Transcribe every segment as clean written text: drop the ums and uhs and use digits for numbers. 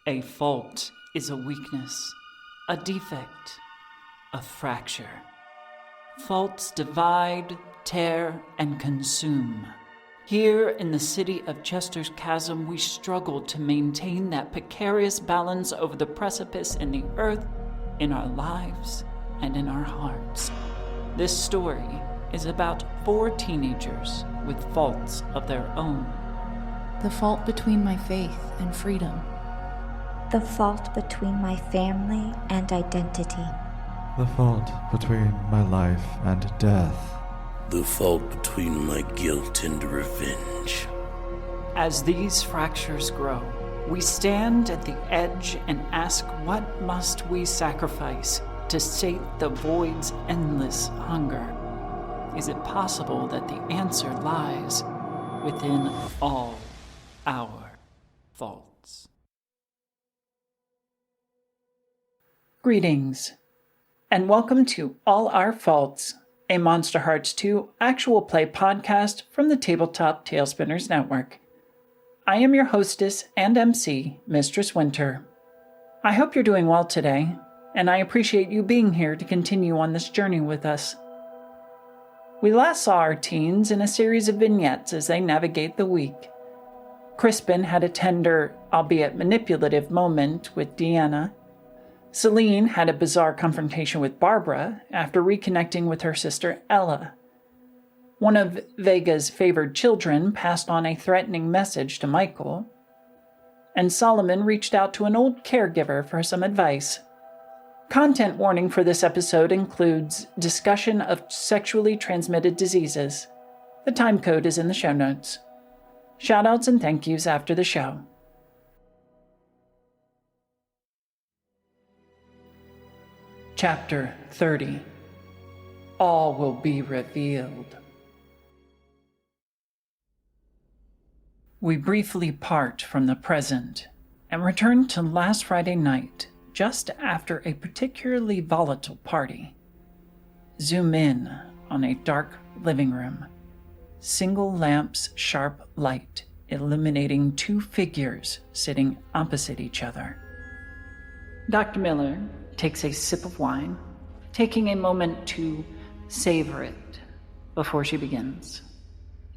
A fault is a weakness, a defect, a fracture. Faults divide, tear, and consume. Here in the city of Chester's Chasm, we struggle to maintain that precarious balance over the precipice in the earth, in our lives, and in our hearts. This story is about 4 teenagers with faults of their own. The fault between my faith and freedom. The fault between my family and identity. The fault between my life and death. The fault between my guilt and revenge. As these fractures grow, we stand at the edge and ask, what must we sacrifice to sate the void's endless hunger? Is it possible that the answer lies within all our faults? Greetings, and welcome to All Our Faults, a Monster Hearts 2 actual play podcast from the Tabletop Talespinners network. I am your hostess and MC, Mistress Winter. I hope you're doing well today, and I appreciate you being here to continue on this journey with us. We last saw our teens in a series of vignettes as they navigate the week. Crispin had a tender, albeit manipulative, moment with Deanna. Saline had a bizarre confrontation with Barbara after reconnecting with her sister Ella. One of Vega's favored children passed on a threatening message to Michael. And Solomon reached out to an old caregiver for some advice. Content warning for this episode includes discussion of sexually transmitted diseases. The time code is in the show notes. Shoutouts and thank yous after the show. Chapter 30. All will be revealed. We briefly part from the present and return to last Friday night, just after a particularly volatile party. Zoom in on a dark living room. Single lamp's sharp light illuminating 2 figures sitting opposite each other. Dr. Miller takes a sip of wine, taking a moment to savor it before she begins.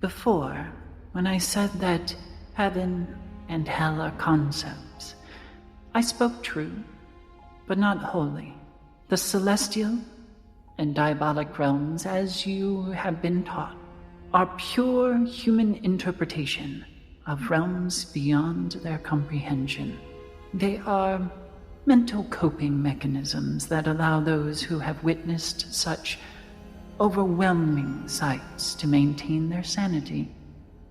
Before, when I said that heaven and hell are concepts, I spoke true, but not wholly. The celestial and diabolic realms, as you have been taught, are pure human interpretation of realms beyond their comprehension. They are mental coping mechanisms that allow those who have witnessed such overwhelming sights to maintain their sanity.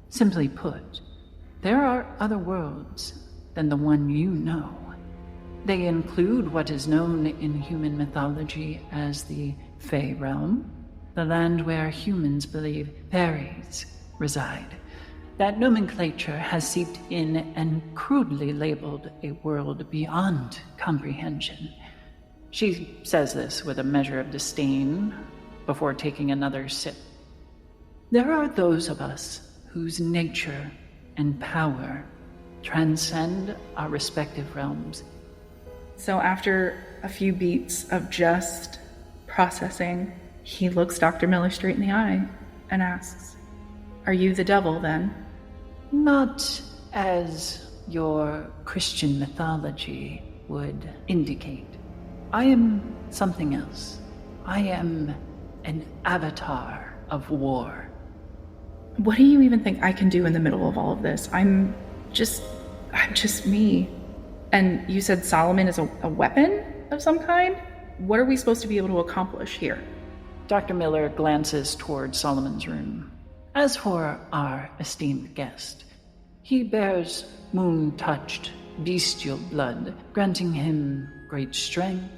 Simply put, there are other worlds than the one you know. They include what is known in human mythology as the Fey realm, the land where humans believe fairies reside. That nomenclature has seeped in and crudely labeled a world beyond comprehension. She says this with a measure of disdain before taking another sip. There are those of us whose nature and power transcend our respective realms. So after a few beats of just processing, he looks Dr. Miller straight in the eye and asks, "Are you the devil, then?" Not as your Christian mythology would indicate. I am something else. I am an avatar of war. What do you even think I can do in the middle of all of this? I'm just me. And you said Solomon is a weapon of some kind? What are we supposed to be able to accomplish here? Dr. Miller glances toward Solomon's room. As for our esteemed guest, he bears moon-touched, bestial blood, granting him great strength,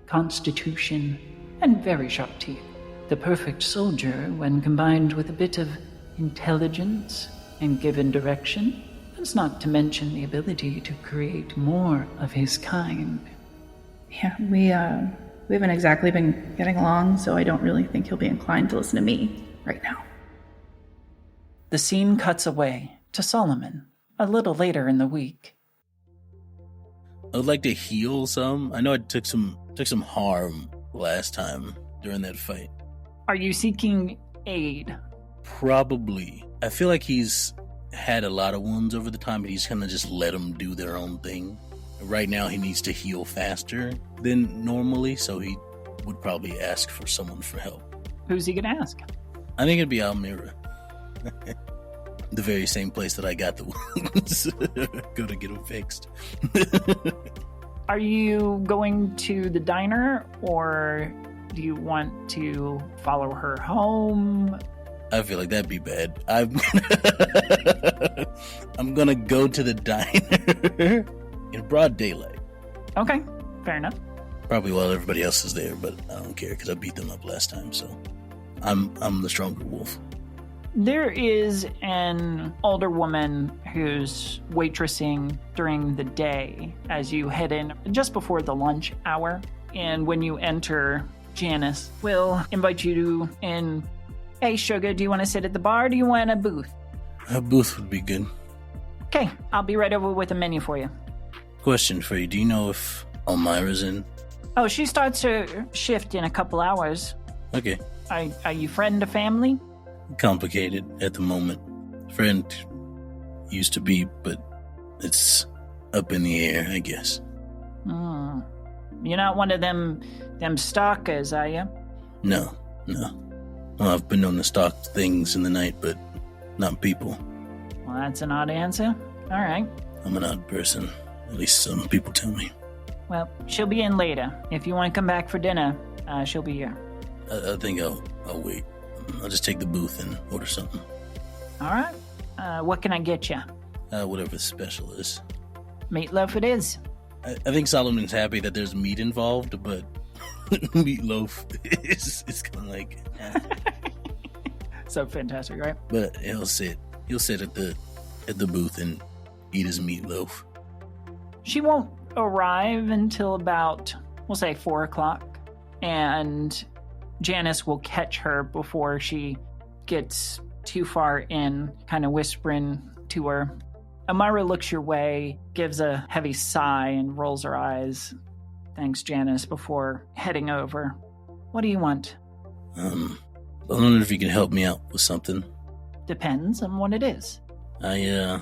constitution, and very sharp teeth. The perfect soldier when combined with a bit of intelligence and given direction, that's not to mention the ability to create more of his kind. Yeah, we haven't exactly been getting along, so I don't really think he'll be inclined to listen to me right now. The scene cuts away to Solomon a little later in the week. I would like to heal some. I know I took some harm last time during that fight. Are you seeking aid? Probably. I feel like he's had a lot of wounds over the time, but he's kind of just let them do their own thing. Right now, he needs to heal faster than normally, so he would probably ask for someone for help. Who's he gonna ask? I think it'd be Almira. The very same place that I got the wounds. Go to get them fixed. Are you going to the diner, or do you want to follow her home? I feel like that'd be bad. I'm gonna go to the diner in broad daylight. Okay, fair enough. Probably while everybody else is there, but I don't care because I beat them up last time, so I'm the stronger wolf. There is an older woman who's waitressing during the day as you head in just before the lunch hour. And when you enter, Janice will invite you in. Hey, sugar, do you want to sit at the bar or do you want a booth? A booth would be good. Okay, I'll be right over with a menu for you. Question for you. Do you know if Almira's in? Oh, she starts her shift in a couple hours. Okay. Are you friend or family? Complicated at the moment. Friend used to be, but it's up in the air, I guess. You're not one of them stalkers, are you? No. Well, I've been known to stalk things in the night, but not people. Well, that's an odd answer. All right. I'm an odd person. At least some people tell me. Well, she'll be in later. If you want to come back for dinner, she'll be here. I think I'll wait. I'll just take the booth and order something. All right. What can I get you? Whatever the special is. Meatloaf it is. I think Solomon's happy that there's meat involved, but meatloaf is kind of like... So fantastic, right? But he'll sit at the booth and eat his meatloaf. She won't arrive until about, we'll say, 4 o'clock. And Janice will catch her before she gets too far in, kind of whispering to her. Amira looks your way, gives a heavy sigh, and rolls her eyes. Thanks, Janice, before heading over. What do you want? I wonder if you can help me out with something. Depends on what it is. I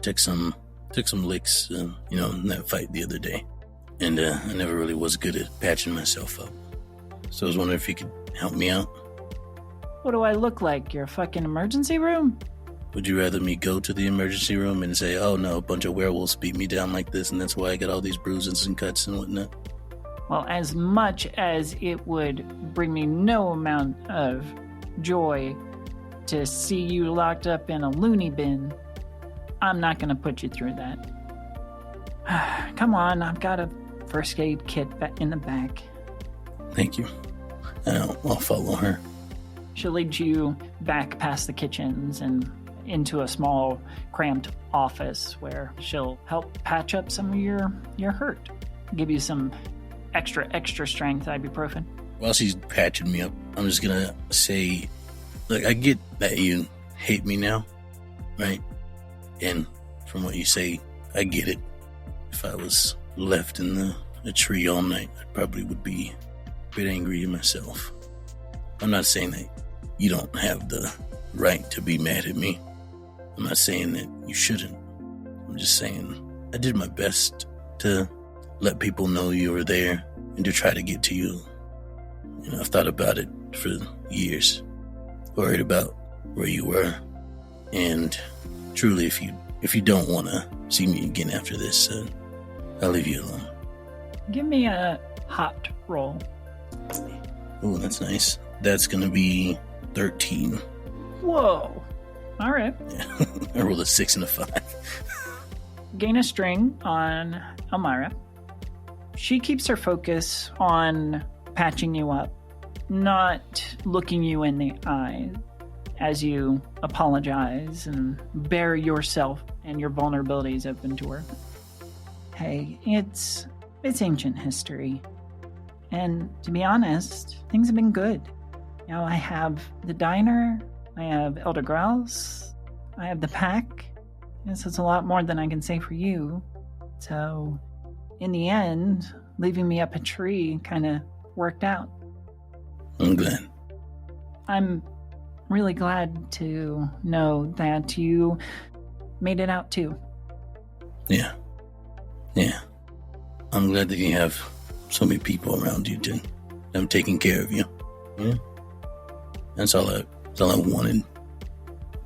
took some licks, in that fight the other day. And I never really was good at patching myself up. So I was wondering if you could help me out. What do I look like? Your fucking emergency room? Would you rather me go to the emergency room and say, oh no, a bunch of werewolves beat me down like this and that's why I got all these bruises and cuts and whatnot? Well, as much as it would bring me no amount of joy to see you locked up in a loony bin, I'm not going to put you through that. Come on, I've got a first aid kit in the back. Thank you. I'll follow her. She'll lead you back past the kitchens and into a small, cramped office where she'll help patch up some of your hurt. Give you some extra strength ibuprofen. While she's patching me up, I'm just gonna say, look, I get that you hate me now, right? And from what you say, I get it. If I was left in a tree all night, I probably would be a bit angry at myself. I'm not saying that you don't have the right to be mad at me. I'm not saying that you shouldn't. I'm just saying I did my best to let people know you were there and to try to get to you. I've thought about it for years, worried about where you were. And truly, if you don't want to see me again after this, I'll leave you alone. Give me a hot roll. Oh, that's nice. That's going to be 13. Whoa. All right. Yeah. I rolled a 6 and a 5. Gain a string on Elmira. She keeps her focus on patching you up, not looking you in the eye as you apologize and bare yourself and your vulnerabilities open to her. Hey, it's ancient history. And to be honest, things have been good. I have the diner, I have Elder Grouse, I have the pack. Yes, it's a lot more than I can say for you. So, in the end, leaving me up a tree kind of worked out. I'm glad. I'm really glad to know that you made it out too. Yeah. I'm glad that you have so many people around you to them taking care of you. Yeah. That's all I wanted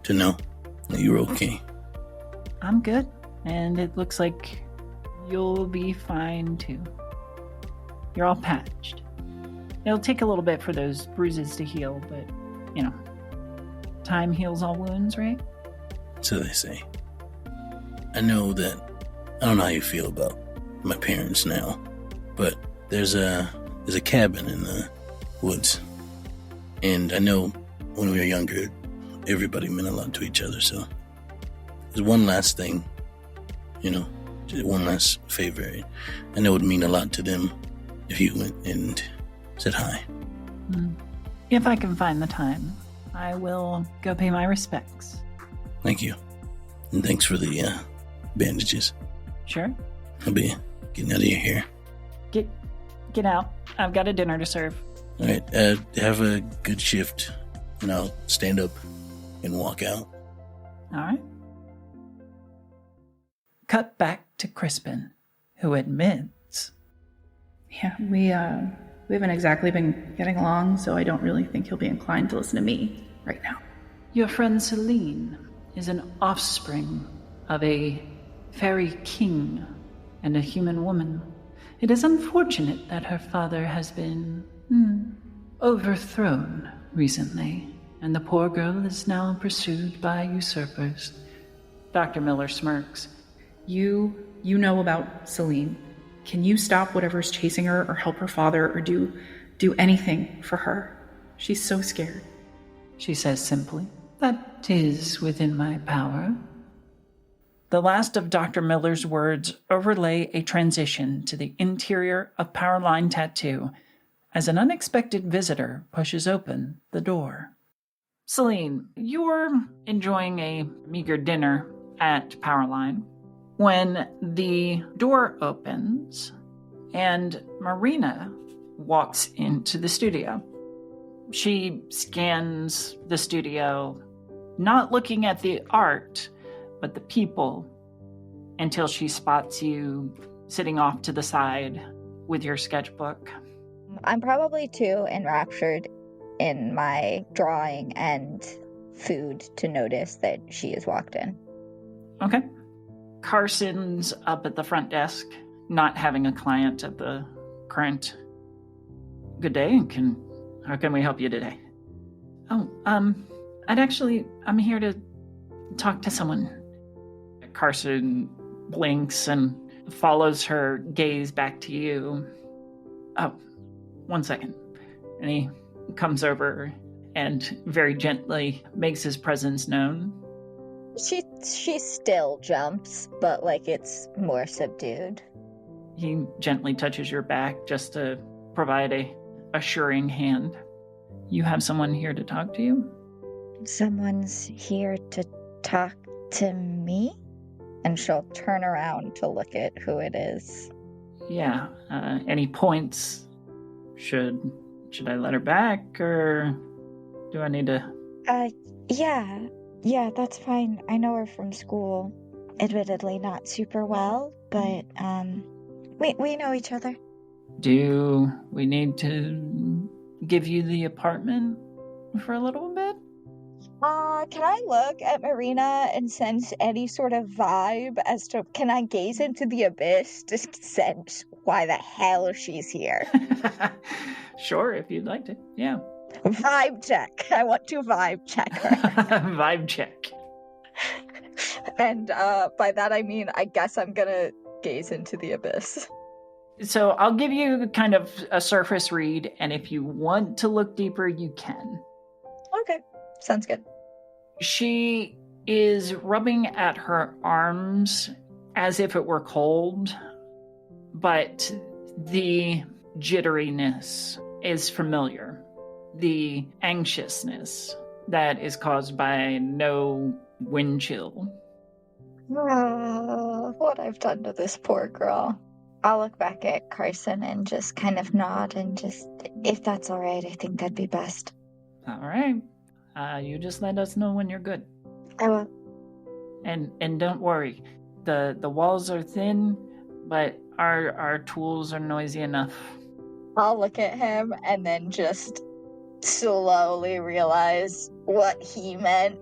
to know, that you were okay. I'm good, and it looks like you'll be fine too. You're all patched. It'll take a little bit for those bruises to heal, but, time heals all wounds, right? So they say. I know that I don't know how you feel about my parents now, but there's a cabin in the woods. And I know when we were younger, everybody meant a lot to each other, so there's one last thing, one last favor. I know it would mean a lot to them if you went and said hi. If I can find the time, I will go pay my respects. Thank you. And thanks for the bandages. Sure. I'll be getting out of your hair. Get out. I've got a dinner to serve. All right. Have a good shift, and I'll stand up and walk out. All right. Cut back to Crispin, who admits. Yeah, we haven't exactly been getting along, so I don't really think he'll be inclined to listen to me right now. Your friend Saline is an offspring of a fairy king and a human woman. It is unfortunate that her father has been overthrown recently, and the poor girl is now pursued by usurpers. Dr. Miller smirks. You know about Saline. Can you stop whatever's chasing her or help her father or do anything for her? She's so scared. She says simply, "That is within my power." The last of Dr. Miller's words overlay a transition to the interior of Powerline Tattoo as an unexpected visitor pushes open the door. Saline, you're enjoying a meager dinner at Powerline when the door opens and Marina walks into the studio. She scans the studio, not looking at the art, but the people, until she spots you sitting off to the side with your sketchbook. I'm probably too enraptured in my drawing and food to notice that she has walked in. Okay. Carson's up at the front desk, not having a client at the current. Good day. How can we help you today? I'm here to talk to someone. Carson blinks and follows her gaze back to you. Oh, 1 second. And he comes over and very gently makes his presence known. She still jumps, but it's more subdued. He gently touches your back just to provide a assuring hand. You have someone here to talk to you? Someone's here to talk to me? And she'll turn around to look at who it is. Yeah. Any points? Should I let her back, or do I need to? Yeah, that's fine. I know her from school. Admittedly, not super well, but we know each other. Do we need to give you the apartment for a little bit? Can I look at Marina and sense any sort of vibe as to, can I gaze into the abyss to sense why the hell she's here? Sure, if you'd like to. Yeah. Vibe check. I want to vibe check her. Vibe check. And by that I mean, I guess I'm gonna gaze into the abyss. So I'll give you kind of a surface read, and if you want to look deeper, you can. Okay, sounds good. She is rubbing at her arms as if it were cold, but the jitteriness is familiar. The anxiousness that is caused by no wind chill. What I've done to this poor girl. I'll look back at Carson and just kind of nod and just, if that's all right, I think that'd be best. All right. You just let us know when you're good. I will. And don't worry. The walls are thin, but our tools are noisy enough. I'll look at him and then just slowly realize what he meant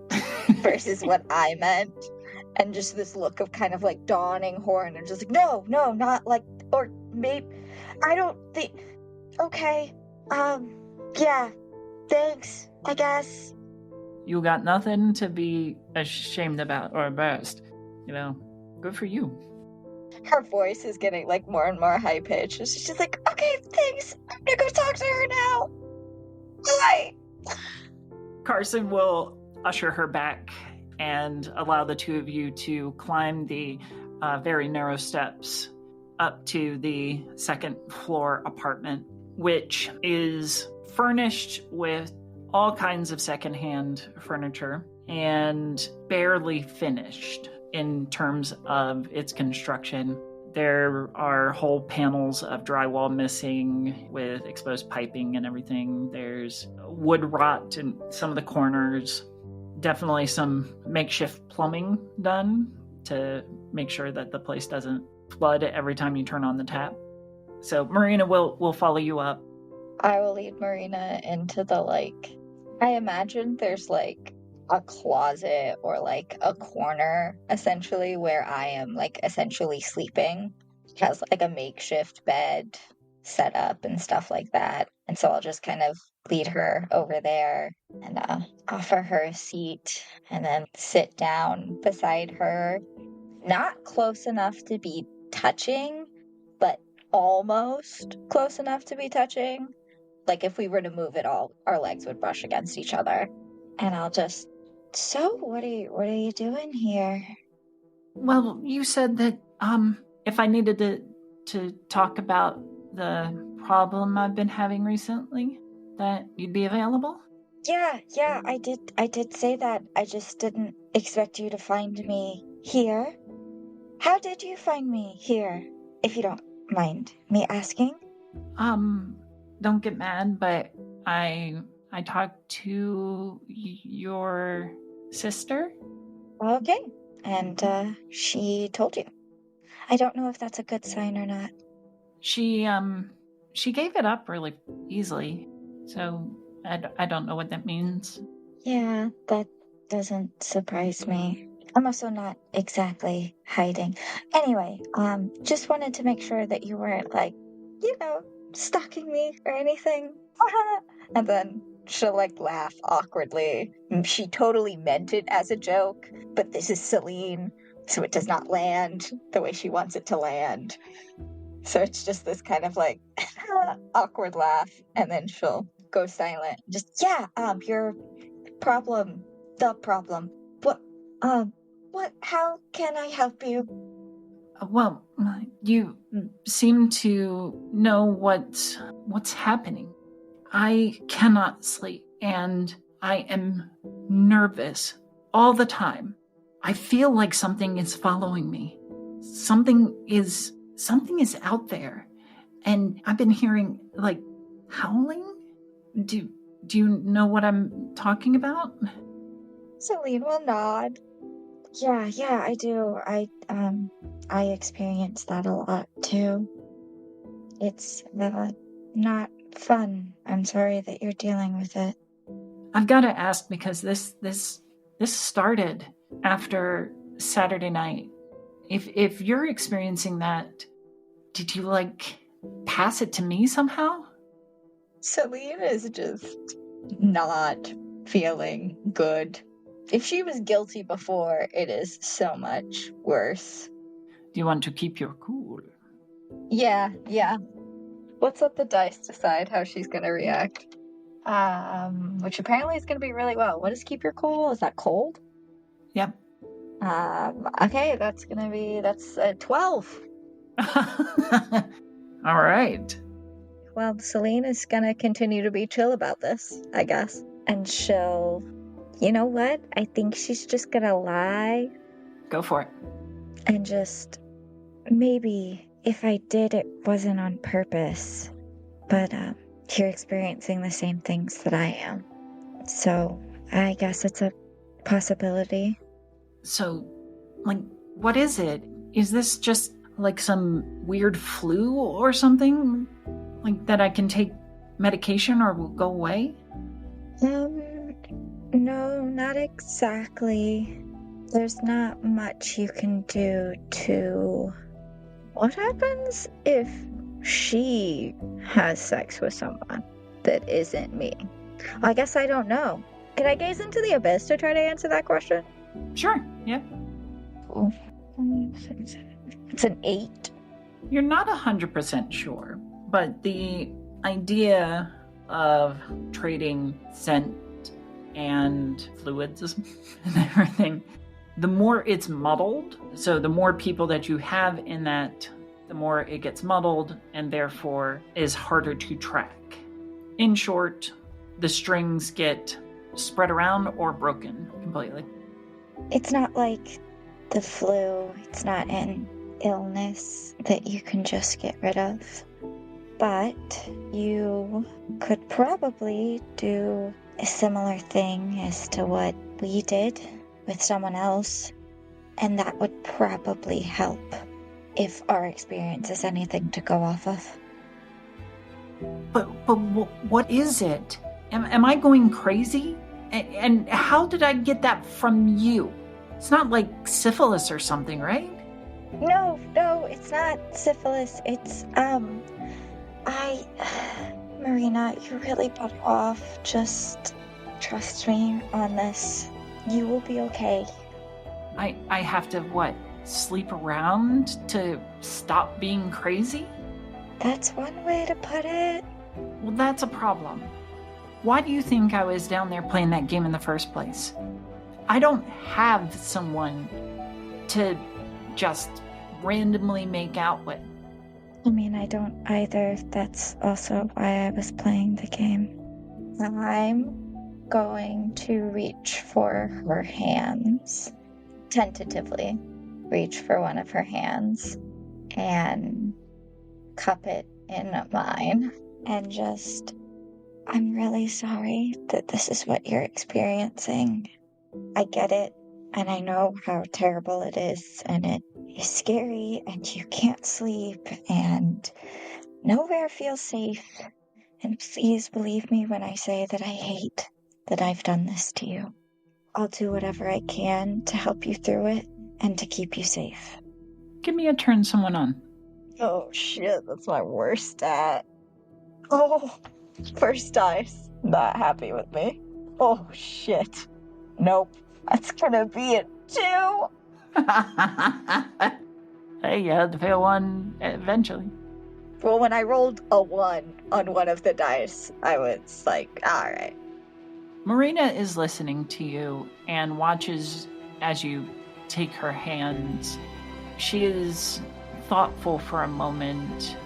versus what I meant. And just this look of kind of like dawning horror, and just like, no, not like, or maybe, I don't think, okay, yeah, thanks, I guess. You got nothing to be ashamed about or embarrassed. Good for you. Her voice is getting like more and more high pitched. She's just like, okay, thanks, I'm gonna go talk to her now. Bye. Carson will usher her back and allow the two of you to climb the very narrow steps up to the second floor apartment, which is furnished with all kinds of secondhand furniture and barely finished in terms of its construction. There are whole panels of drywall missing with exposed piping and everything. There's wood rot in some of the corners. Definitely some makeshift plumbing done to make sure that the place doesn't flood every time you turn on the tap. So Marina will follow you up. I will lead Marina into the, I imagine there's a closet or a corner essentially where I am essentially sleeping. It has a makeshift bed set up and stuff like that. And so I'll just kind of lead her over there and offer her a seat and then sit down beside her. Not close enough to be touching, but almost close enough to be touching. If we were to move at all, our legs would brush against each other. And I'll just, so what are you doing here? Well, you said that if I needed to talk about the problem I've been having recently, that you'd be available? Yeah, I did say that. I just didn't expect you to find me here. How did you find me here, if you don't mind me asking? Don't get mad, but I talked to your sister. Okay, and she told you. I don't know if that's a good sign or not. She gave it up really easily, so I don't know what that means. Yeah, that doesn't surprise me. I'm also not exactly hiding. Anyway, just wanted to make sure that you weren't stalking me or anything. And then she'll laugh awkwardly. She totally meant it as a joke, but this is Saline, so it does not land the way she wants it to land. So it's just this kind of awkward laugh, and then she'll go silent. Just, your problem, the problem. What, how can I help you? Well, you seem to know what's happening. I cannot sleep, and I am nervous all the time. I feel like something is following me. Something is out there, and I've been hearing howling. Do you know what I'm talking about? Saline will nod. Yeah, I do. I experience that a lot too. It's not fun. I'm sorry that you're dealing with it. I've got to ask because this started after Saturday night. If you're experiencing that, did you pass it to me somehow? Saline is just not feeling good. If she was guilty before, it is so much worse. Do you want to keep your cool? Yeah. Let's let the dice decide how she's gonna react. Which apparently is gonna be really well. What is keep your cool? Is that cold? Yep. Okay, that's 12. All right. Well, Saline is gonna continue to be chill about this, I guess. And she'll, you know what? I think she's just gonna lie Go for it. And just, maybe if I did, it wasn't on purpose. But you're experiencing the same things that I am. So I guess it's a possibility. So, like, what is it? Is this just like some weird flu or something? Like that I can take medication or will go away? No, not exactly. There's not much you can do to... What happens if she has sex with someone that isn't me? I guess I don't know. Can I gaze into the abyss to try to answer that question? Sure, yeah. Cool. It's an 8. You're not 100% sure, but the idea of trading scent and fluids and everything, the more it's muddled, so the more people that you have in that, the more it gets muddled and therefore is harder to track. In short, the strings get spread around or broken completely. It's not like the flu. It's not an illness that you can just get rid of. But you could probably do a similar thing as to what we did with someone else. And that would probably help if our experience is anything to go off of. But what is it? Am I going crazy? And how did I get that from you? It's not like syphilis or something, right? No, it's not syphilis. It's, Marina, you're really better off. Just trust me on this. You will be okay. I have to, sleep around to stop being crazy? That's one way to put it. Well, that's a problem. Why do you think I was down there playing that game in the first place? I don't have someone to just randomly make out with. I mean, I don't either. That's also why I was playing the game. I'm going to reach for her hands. Tentatively reach for one of her hands and cup it in mine and just... I'm really sorry that this is what you're experiencing. I get it, and I know how terrible it is, and it is scary, and you can't sleep, and nowhere feels safe. And please believe me when I say that I hate that I've done this to you. I'll do whatever I can to help you through it and to keep you safe. Give me a turn someone on. Oh shit, that's my worst stat. Oh, first dice. Not happy with me. Oh shit. Nope. That's gonna be a 2. Hey, you had to fail one eventually. Well, when I rolled a 1 on one of the dice, I was like, alright. Marina is listening to you and watches as you take her hands. She is thoughtful for a moment,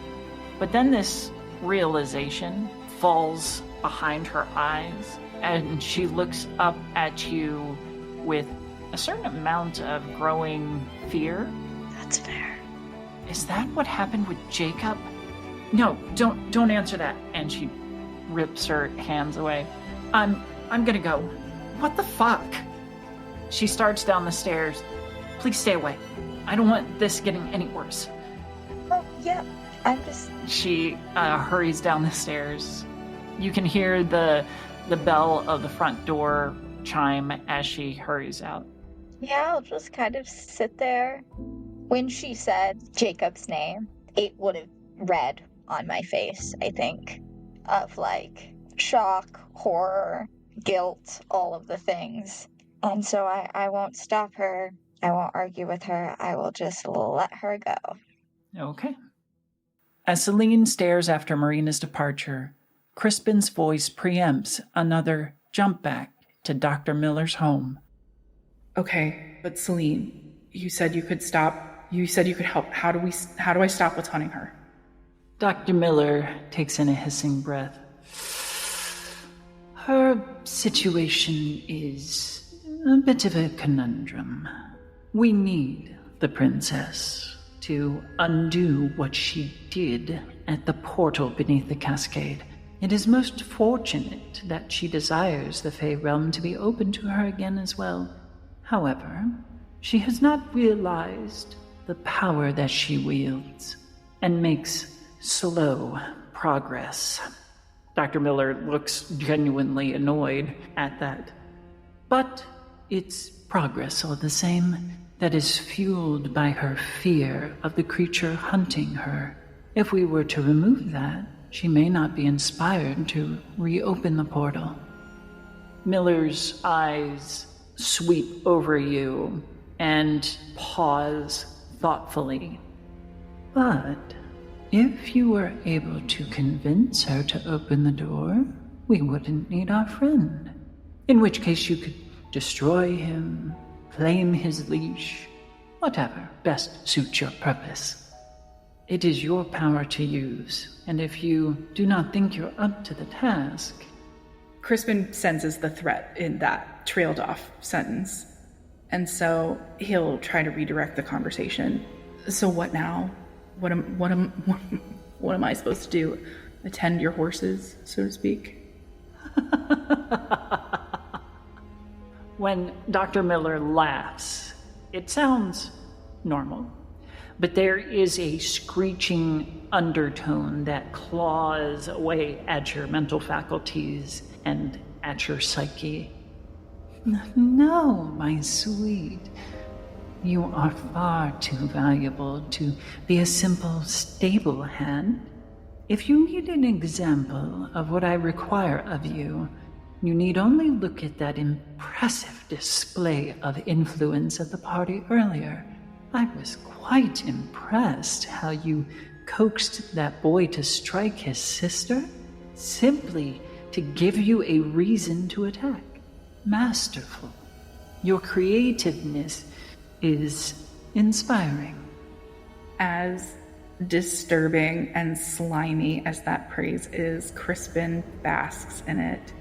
but then this realization falls behind her eyes, and she looks up at you with a certain amount of growing fear. That's fair. Is that what happened with Jacob? No, don't answer that. And she rips her hands away. I'm gonna go. What the fuck? She starts down the stairs. Please stay away. I don't want this getting any worse. Oh, yeah. I'm just... She hurries down the stairs. You can hear the bell of the front door chime as she hurries out. Yeah, I'll just kind of sit there. When she said Jacob's name, it would have read on my face, I think, of like shock, horror, guilt, all of the things. And so I won't stop her. I won't argue with her. I will just let her go. Okay. As Saline stares after Marina's departure, Crispin's voice preempts another jump back to Dr. Miller's home. Okay, but Saline, you said you could stop. You said you could help. How do I stop what's haunting her? Dr. Miller takes in a hissing breath. Her situation is a bit of a conundrum. We need the princess to undo what she did at the portal beneath the cascade. It is most fortunate that she desires the Fey realm to be open to her again as well. However, she has not realized the power that she wields and makes slow progress. Dr. Miller looks genuinely annoyed at that. But it's progress all the same that is fueled by her fear of the creature hunting her. If we were to remove that, she may not be inspired to reopen the portal. Miller's eyes sweep over you and pause thoughtfully. But if you were able to convince her to open the door, we wouldn't need our friend. In which case you could destroy him, claim his leash, whatever best suits your purpose. It is your power to use, and if you do not think you're up to the task... Crispin senses the threat in that trailed off sentence, and so he'll try to redirect the conversation. So what now? What am I supposed to do? Attend your horses, so to speak? When Dr. Miller laughs, it sounds normal, but there is a screeching undertone that claws away at your mental faculties and at your psyche. No, my sweet. You are far too valuable to be a simple stable hand. If you need an example of what I require of you, you need only look at that impressive display of influence at the party earlier. I was quite impressed how you coaxed that boy to strike his sister, simply to give you a reason to attack. Masterful. Your creativeness is inspiring. As disturbing and slimy as that praise is, Crispin basks in it.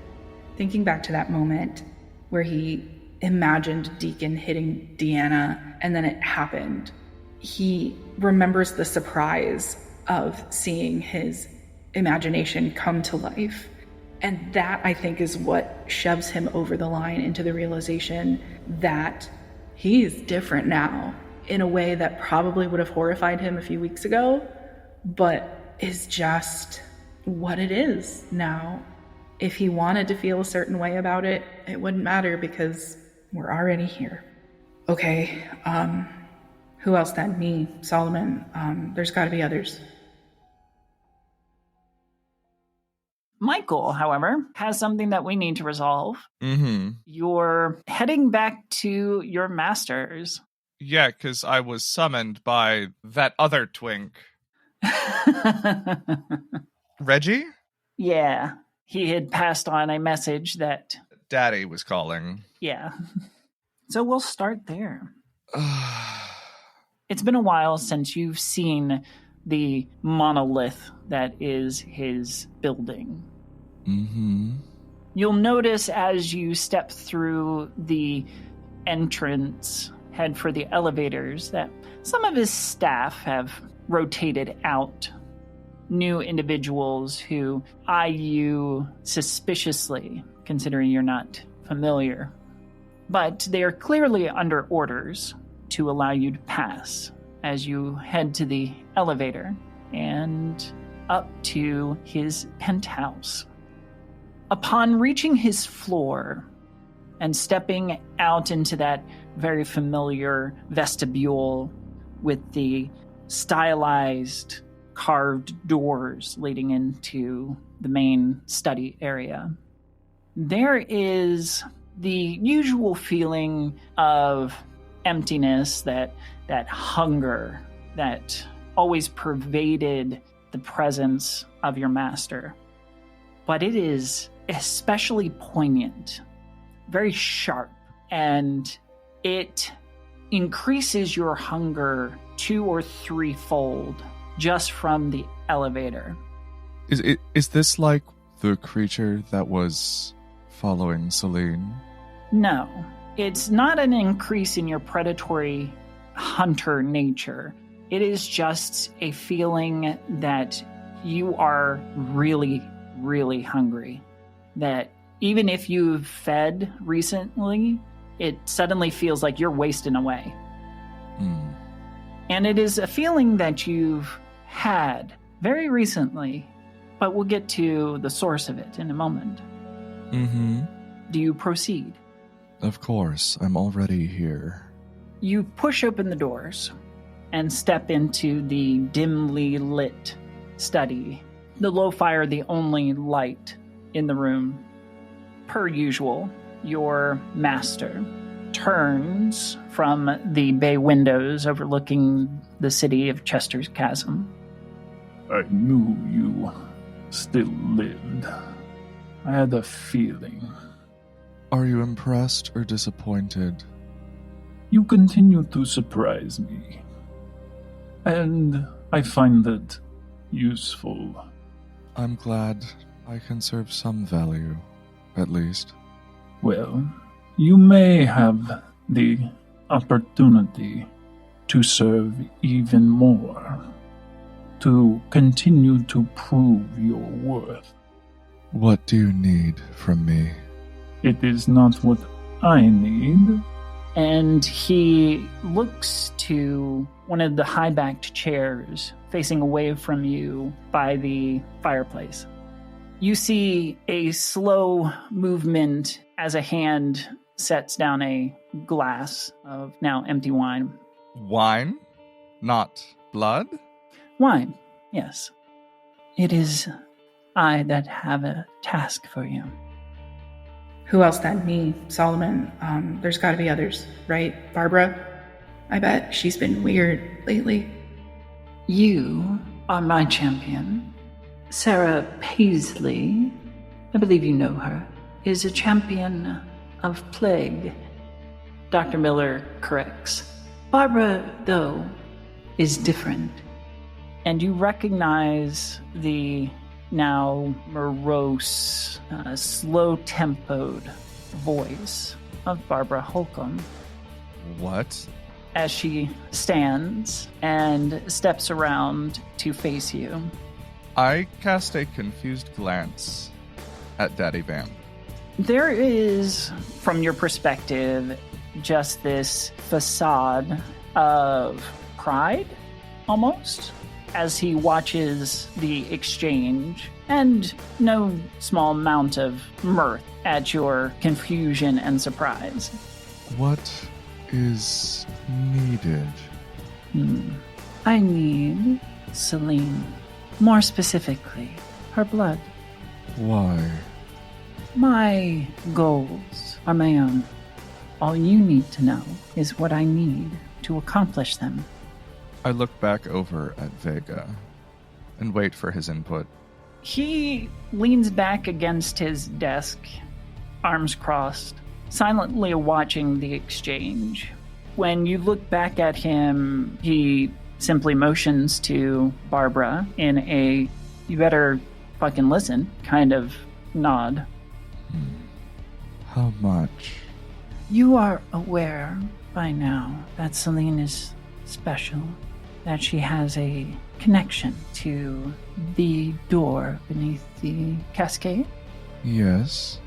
Thinking back to that moment where he imagined Deacon hitting Deanna and then it happened, he remembers the surprise of seeing his imagination come to life. And that, I think, is what shoves him over the line into the realization that he's different now in a way that probably would have horrified him a few weeks ago, but is just what it is now. If he wanted to feel a certain way about it, it wouldn't matter because we're already here. Okay, who else then? Me, Solomon. There's got to be others. Michael, however, has something that we need to resolve. Mm-hmm. You're heading back to your masters. Yeah, because I was summoned by that other twink. Reggie? Yeah, he had passed on a message that... Daddy was calling. Yeah. So we'll start there. It's been a while since you've seen the monolith that is his building. Mm-hmm. You'll notice as you step through the entrance, head for the elevators, that some of his staff have rotated out. New individuals who eye you suspiciously, considering you're not familiar. But they are clearly under orders to allow you to pass as you head to the elevator and up to his penthouse. Upon reaching his floor and stepping out into that very familiar vestibule with the stylized carved doors leading into the main study area, there is the usual feeling of emptiness, that hunger that always pervaded the presence of your master. But it is especially poignant, very sharp, and it increases your hunger 2 or 3-fold just from the elevator. Is this like the creature that was following Saline? No, It's not an increase in your predatory hunter nature. It is just a feeling that you are really, really hungry. That even if you've fed recently, it suddenly feels like you're wasting away. And it is a feeling that you've had very recently, but we'll get to the source of it in a moment. Do you proceed? Of course, I'm already here. You push open the doors and step into the dimly lit study. The low fire, the only light in the room. Per usual, your master turns from the bay windows overlooking the city of Chester's Chasm. I knew you still lived. I had a feeling. Are you impressed or disappointed? You continue to surprise me. And I find that useful. I'm glad I can serve some value, at least. Well, you may have the opportunity to serve even more. To continue to prove your worth. What do you need from me? It is not what I need. And he looks to one of the high-backed chairs facing away from you by the fireplace. You see a slow movement as a hand sets down a glass of now empty wine. Wine? Not blood? Wine, yes. It is I that have a task for you. Who else than me? Solomon. There's got to be others, right? Barbara? I bet she's been weird lately. You are my champion. Sarah Paisley, I believe you know her, is a champion of plague. Dr. Miller corrects. Barbara, though, is different. And you recognize the now morose, slow-tempoed voice of Barbara Holcomb. What? As she stands and steps around to face you. I cast a confused glance at Daddy Vamp. There is, from your perspective, just this facade of pride, almost, as he watches the exchange, and no small amount of mirth at your confusion and surprise. What is needed? I need Saline. More specifically, her blood. Why? My goals are my own. All you need to know is what I need to accomplish them. I look back over at Vega and wait for his input. He leans back against his desk, arms crossed, silently watching the exchange. When you look back at him, he simply motions to Barbara in a "you better fucking listen" kind of nod. How much? You are aware by now that Saline is special, that she has a connection to the door beneath the cascade? Yes.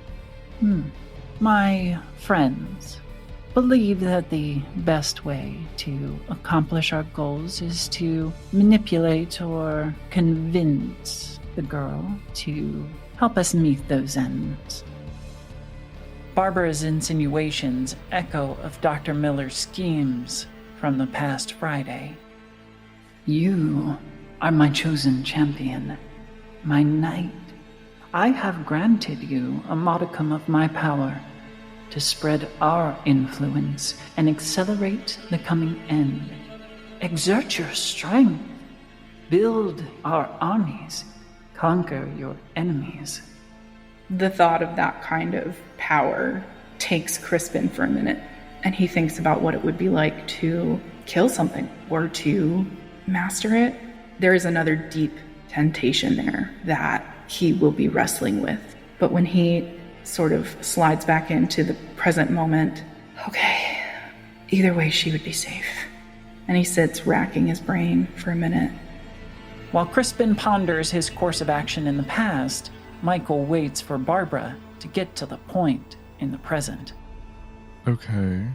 My friends believe that the best way to accomplish our goals is to manipulate or convince the girl to help us meet those ends. Barbara's insinuations echo of Dr. Miller's schemes from the past Friday. You are my chosen champion, my knight. I have granted you a modicum of my power to spread our influence and accelerate the coming end. Exert your strength. Build our armies. Conquer your enemies. The thought of that kind of power takes Crispin for a minute, and he thinks about what it would be like to kill something or to master it. There is another deep temptation there that he will be wrestling with. But when he sort of slides back into the present moment, Okay. Either way, she would be safe. And he sits racking his brain for a minute. While Crispin ponders his course of action in the past, Michael waits for Barbara to get to the point in the present. Okay.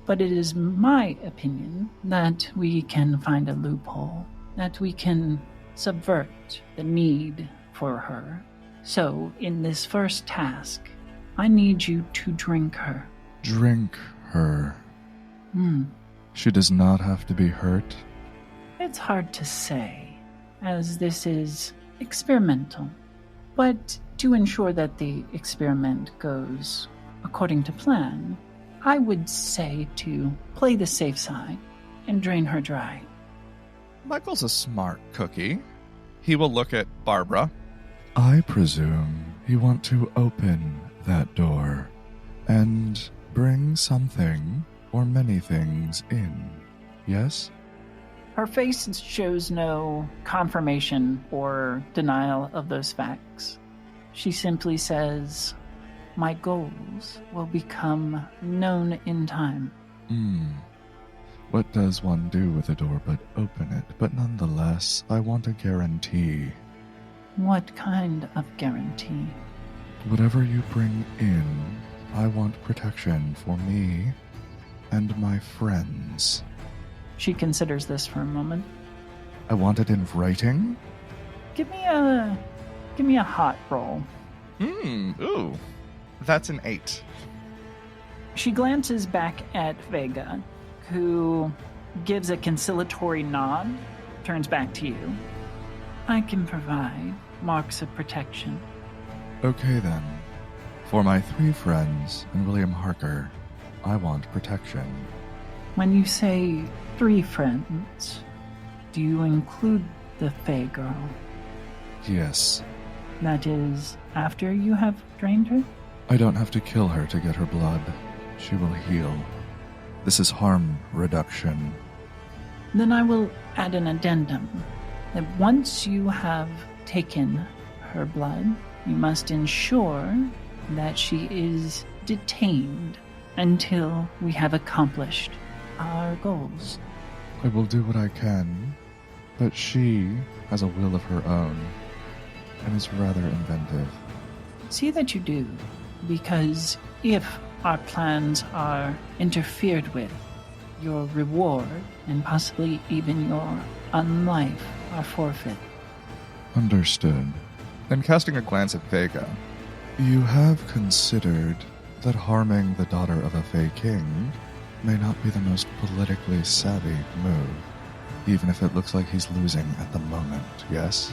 But it is my opinion that we can find a loophole, that we can subvert the need for her. So, in this first task, I need you to drink her. Drink her. She does not have to be hurt. It's hard to say, as this is experimental. But to ensure that the experiment goes according to plan, I would say to play the safe side and drain her dry. Michael's a smart cookie. He will look at Barbara. I presume you want to open that door and bring something or many things in, yes? Her face shows no confirmation or denial of those facts. She simply says, "My goals will become known in time." What does one do with a door but open it? But nonetheless, I want a guarantee. What kind of guarantee? Whatever you bring in, I want protection for me and my friends. She considers this for a moment. I want it in writing? Give me a hot roll. Ooh. That's an 8. She glances back at Vega, who gives a conciliatory nod, turns back to you. I can provide marks of protection. Okay then. For my 3 friends and William Harker, I want protection. When you say 3 friends, do you include the Fae girl? Yes. That is, after you have drained her? I don't have to kill her to get her blood. She will heal. This is harm reduction. Then I will add an addendum that once you have taken her blood, you must ensure that she is detained until we have accomplished our goals. I will do what I can, but she has a will of her own and is rather inventive. See that you do, because if our plans are interfered with, your reward and possibly even your unlife are forfeit. Understood. Then casting a glance at Vega. You have considered that harming the daughter of a Fae King may not be the most politically savvy move, even if it looks like he's losing at the moment, yes?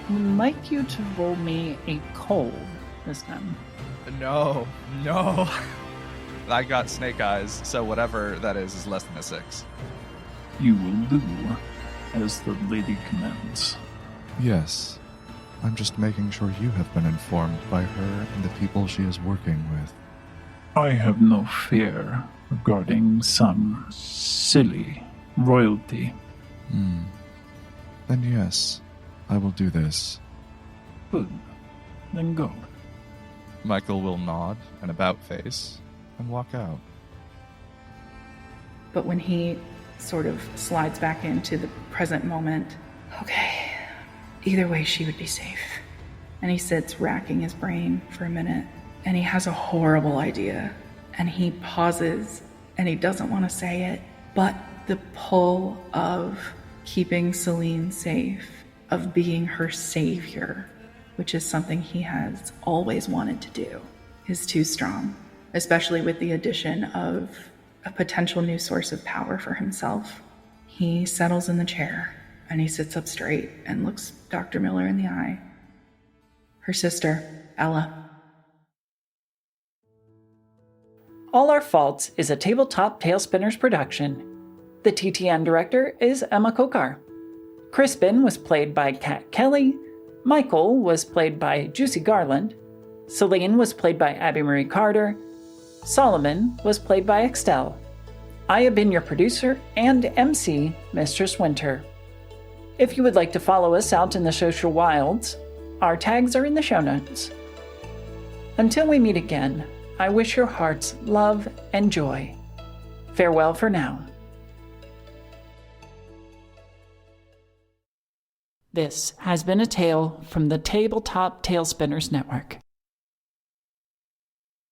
I'd like you to roll me a cold this time. No. I got snake eyes, so whatever that is less than a 6. You will do as the lady commands. Yes. I'm just making sure you have been informed by her and the people she is working with. I have no fear regarding some silly royalty. Then yes, I will do this. Good. Then go. Michael will nod an about face and walk out. But when he sort of slides back into the present moment, okay, either way, she would be safe. And he sits racking his brain for a minute, and he has a horrible idea. And he pauses, and he doesn't want to say it, but the pull of keeping Saline safe, of being her savior, which is something he has always wanted to do, is too strong, especially with the addition of a potential new source of power for himself. He settles in the chair, and he sits up straight and looks Dr. Miller in the eye. Her sister, Ella. All Our Faults is a Tabletop Talespinners production. The TTN director is Emma Kocar. Crispin was played by Kat Kelly. Michael was played by Juicy Garland. Saline was played by Abby Marie Carter. Solomon was played by Extell. I have been your producer and MC, Mistress Winter. If you would like to follow us out in the social wilds, our tags are in the show notes. Until we meet again, I wish your hearts love and joy. Farewell for now. This has been a tale from the Tabletop Talespinners Network.